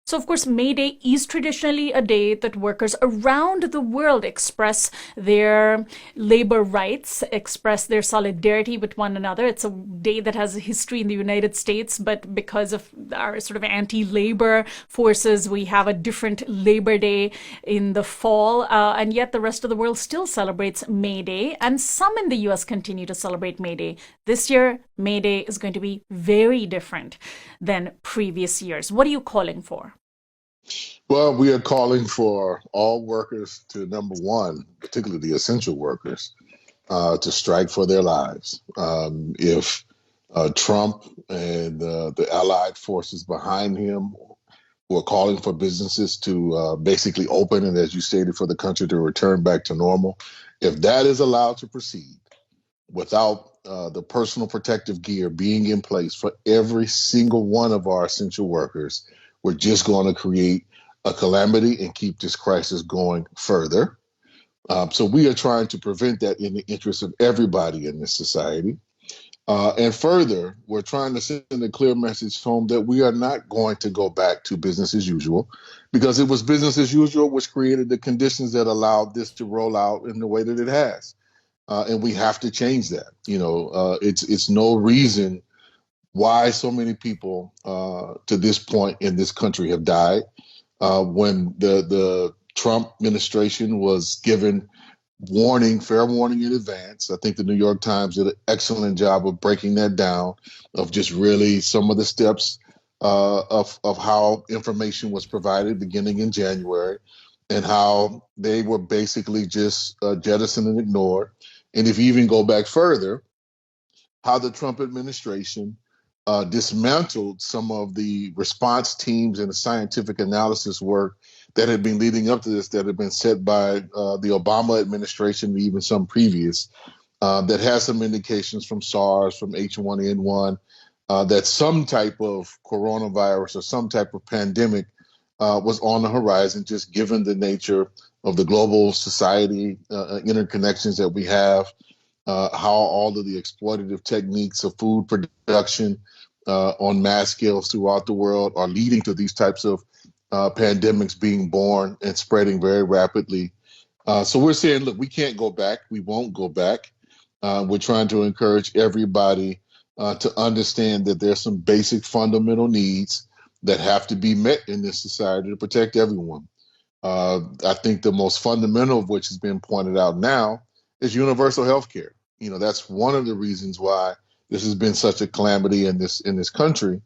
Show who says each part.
Speaker 1: So, of course, May Day is traditionally a day that workers around the world express their labor rights, express their solidarity with one another. It's a day that has a history in the United States, but because of our sort of anti labor forces, we have a different Labor Day in the fall. And yet the rest of the world still celebrates May Day, and some in the US continue to celebrate May Day. This year, May Day is going to be very different than previous years. What are you calling for?
Speaker 2: Well, we are calling for all workers to, number one, particularly the essential workers, to strike for their lives. If Trump and the allied forces behind him who are calling for businesses to basically open and, as you stated, for the country to return back to normal, if that is allowed to proceed without the personal protective gear being in place for every single one of our essential workers, we're just going to create a calamity and keep this crisis going further. So we are trying to prevent that in the interest of everybody in this society. And further, we're trying to send a clear message home that we are not going to go back to business as usual, because it was business as usual which created the conditions that allowed this to roll out in the way that it has. And we have to change that. It's no reason why so many people to this point in this country have died. When the Trump administration was given fair warning in advance. I think the New York Times did an excellent job of breaking that down, of just really some of the steps of how information was provided beginning in January, and how they were basically just jettisoned and ignored. And if you even go back further, how the Trump administration dismantled some of the response teams and the scientific analysis work that had been leading up to this, that had been set by the Obama administration and even some previous, that has some indications from SARS, from H1N1, that some type of coronavirus or some type of pandemic was on the horizon, just given the nature of the global society interconnections that we have, how all of the exploitative techniques of food production on mass scales throughout the world are leading to these types of pandemics being born and spreading very rapidly. So we're saying, look, we can't go back. We won't go back. We're trying to encourage everybody to understand that there's some basic fundamental needs that have to be met in this society to protect everyone. I think the most fundamental of which has been pointed out now is universal health care. That's one of the reasons why this has been such a calamity in this country,